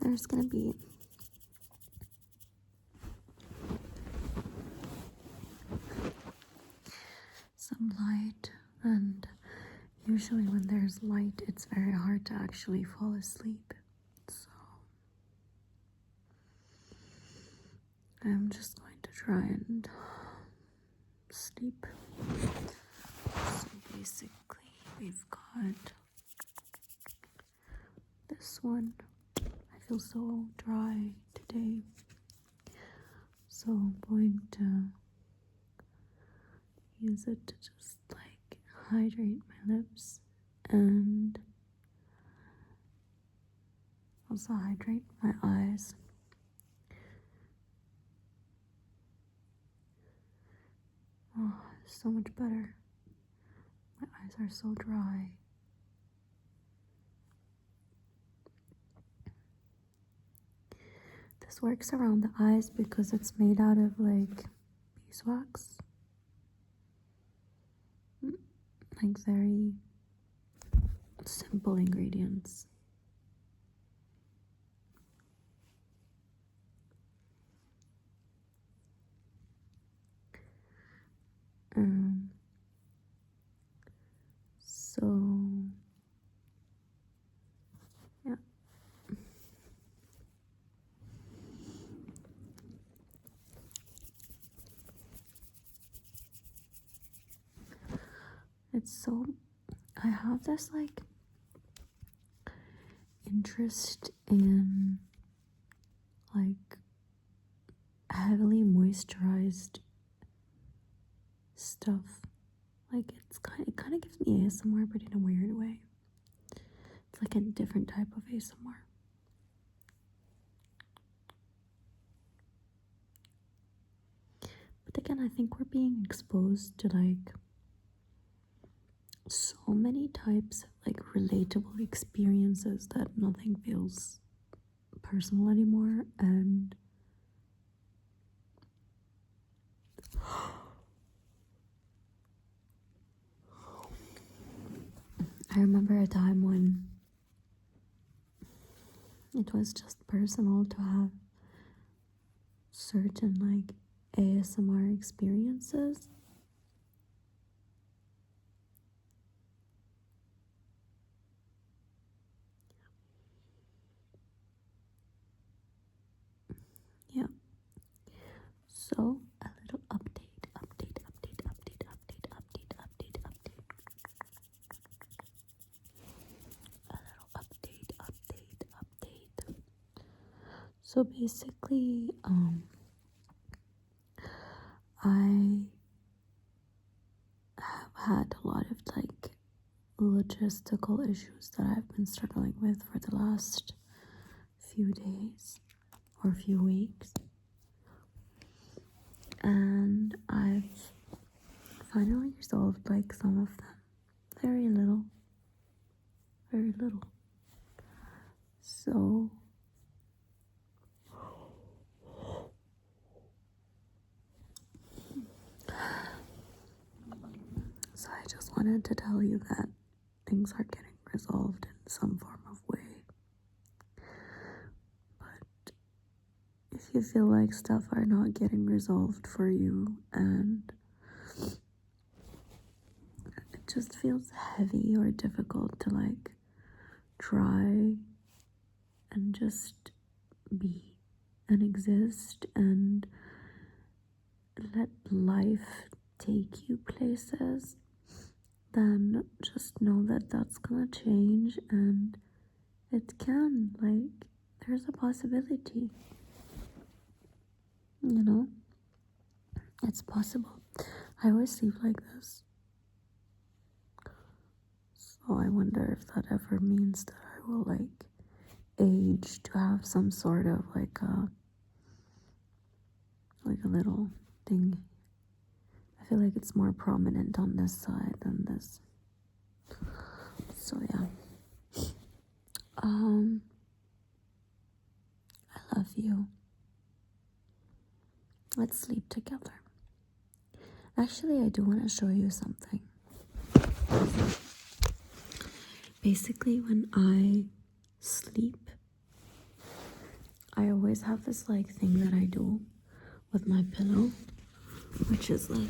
there's gonna be some light, and usually when there's light it's very hard to actually fall asleep, so I'm just going to try and sleep. So basically we've got this one. I feel so dry today, so I'm going to use it to just like hydrate my lips and also hydrate my eyes. Oh, so much better. My eyes are so dry. This works around the eyes because it's made out of like beeswax. Like very simple ingredients. So yeah. It's so, I have this like interest in like heavily moisturized stuff. Like it kind of gives me ASMR, but in a weird way. It's like a different type of ASMR. But again, I think we're being exposed to like so many types of like relatable experiences that nothing feels personal anymore. And I remember a time when it was just personal to have certain like ASMR experiences. Yeah. So a little update. So basically, I have had a lot of like logistical issues that I've been struggling with for the last few days or few weeks, and I've finally resolved like some of them. Very little. So I just wanted to tell you that things are getting resolved in some form of way. But if you feel like stuff are not getting resolved for you and it just feels heavy or difficult to like try and just be and exist and let life take you places, then just know that that's gonna change, and it can, like, there's a possibility, you know, it's possible. I always sleep like this, so I wonder if that ever means that I will like age to have some sort of like a little thing. I feel like it's more prominent on this side than this. So yeah. I love you. Let's sleep together. Actually, I do want to show you something. Basically, when I sleep, I always have this like thing that I do with my pillow, which is like,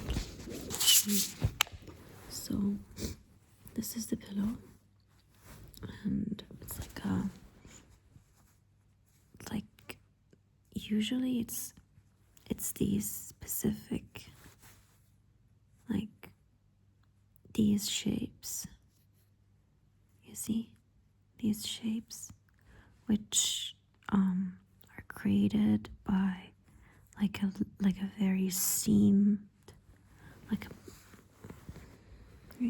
so this is the pillow, and it's like usually it's these specific, like these shapes, you see, these shapes, which are created by like a very seamed, like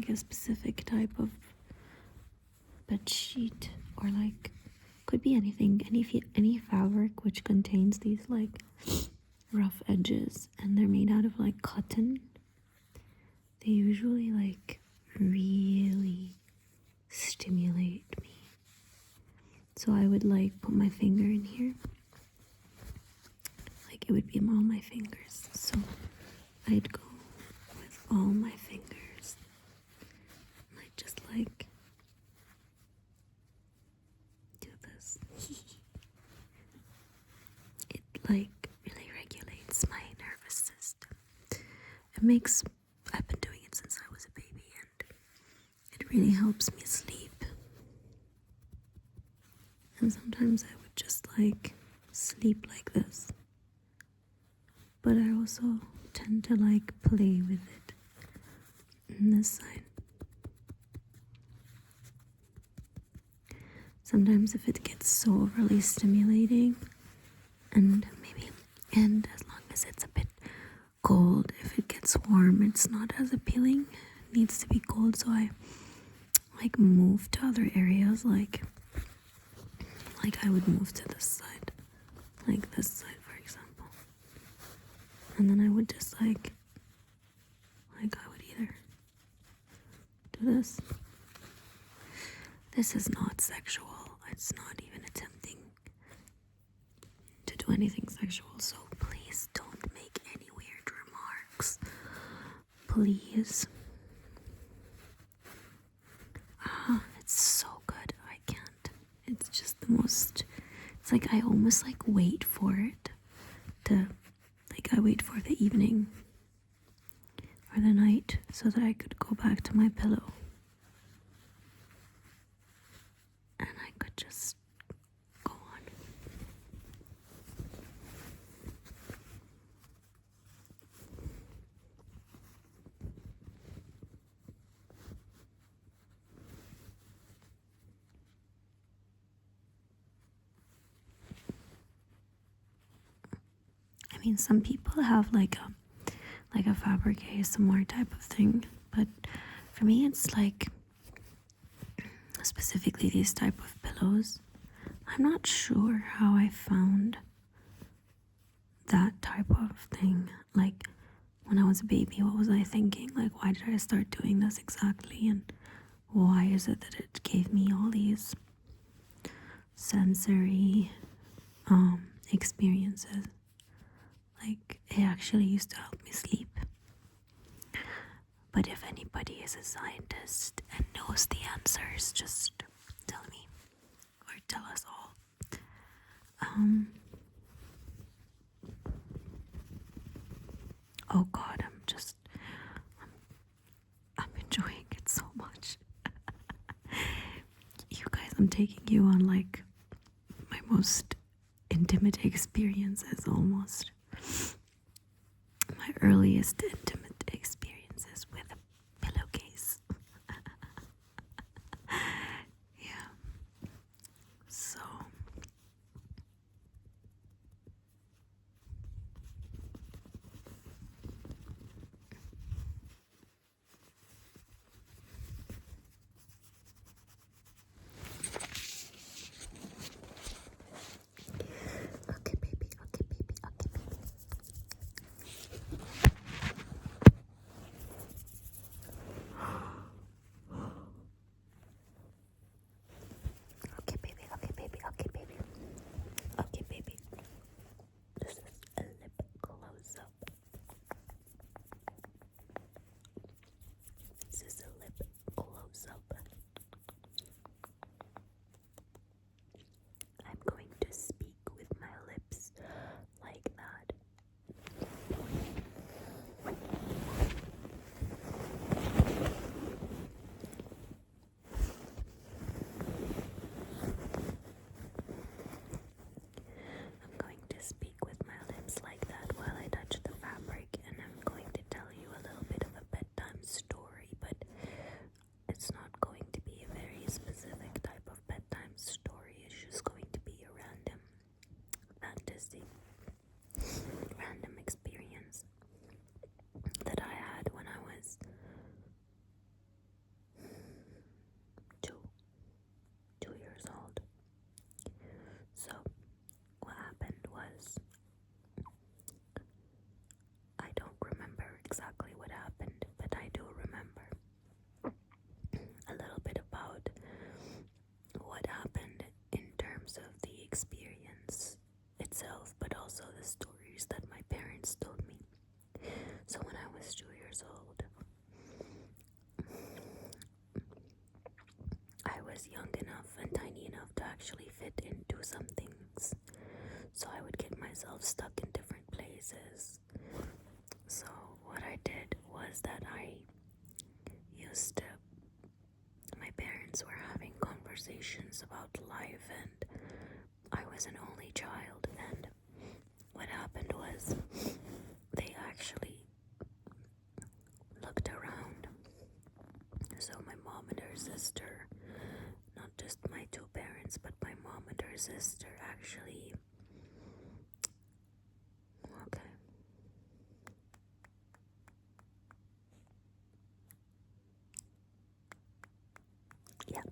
a specific type of bed sheet, or like could be anything, any fabric which contains these like rough edges, and they're made out of like cotton. They usually like really stimulate me. So I would like put my finger in here, like it would be all my fingers. So I'd go with all my fingers. And I just like do this. It like really regulates my nervous system. I've been doing it since I was a baby, and it really helps me sleep. And sometimes I would just like sleep like this. But I also tend to like play with it on this side. Sometimes if it gets so overly stimulating, and as long as it's a bit cold, if it gets warm, it's not as appealing. It needs to be cold, so I like move to other areas, like I would move to this side, like this side, for example. And then I would just like I would either do this. This is not sexual. It's not even attempting to do anything sexual, so please don't make any weird remarks. Please. It's so good. I can't. It's just the most, it's like I almost like wait for it to, like I wait for the evening or the night so that I could go back to my pillow. And I could just go on. I mean, some people have like a fabric ASMR type of thing, but for me it's like specifically these type of pillows. I'm not sure how I found that type of thing. Like when I was a baby, what was I thinking? Like, why did I start doing this exactly? And why is it that it gave me all these sensory experiences? Like, it actually used to help me sleep. But if anybody is a scientist and knows the answers, just tell me, or tell us all. Oh God, I'm enjoying it so much. You guys, I'm taking you on like my most intimate experiences, almost. My earliest intimate experiences with a pillowcase. Yeah. So okay, baby. myself stuck in different places. So what I did was that my parents were having conversations about life, and I was an only child, and what happened was they actually looked around. So my mom and her sister, not just my two parents, but my mom and her sister actually, okay. Yeah.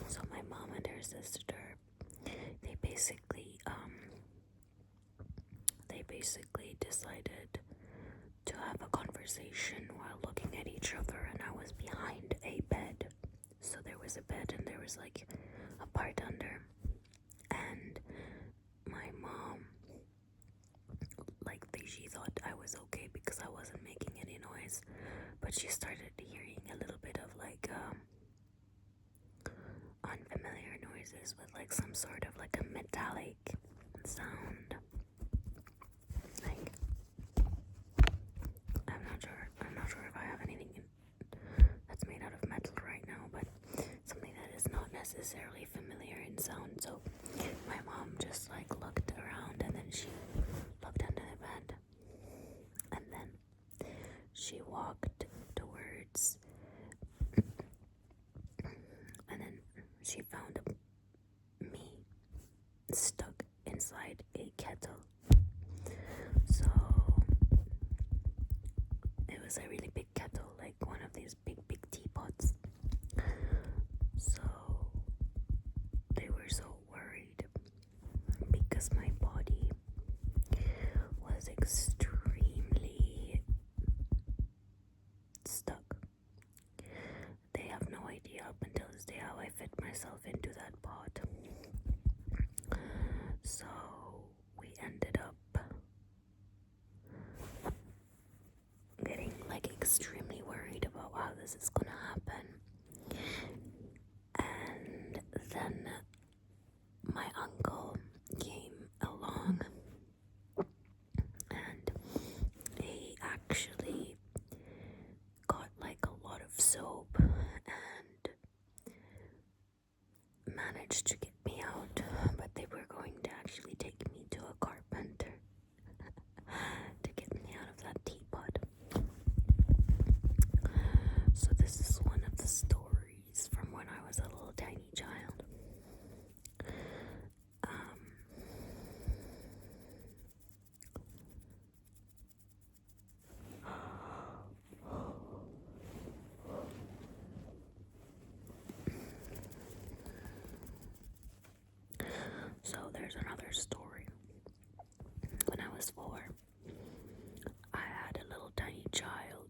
So my mom and her sister, they basically decided to have a conversation while looking at each other, and I was behind a bed. So there was a bed and there was like a part under, and my mom, she thought I was okay because I wasn't making any noise, but she started hearing a little bit of unfamiliar noises with some sort of a metallic sound. I'm not sure if I have anything that's made out of metal right now, but something that is not necessarily familiar in sound. So my mom just looked around, and then she looked under the bed, and then she walked towards, and then she found me stuck inside a kettle. So it was a really big kettle, like one of these big teapots. So they were so worried because my body was extremely stuck. They have no idea up until this day how I fit myself into that pot. So we ended up getting extremely worried about how this is gonna happen. And then my uncle came along, and he actually got a lot of soap and managed to get me out, but they were going to actually take me to a carpenter to get me out of that teapot. So this is one of the stories from when I was a little tiny child. So there's another story. When I was 4,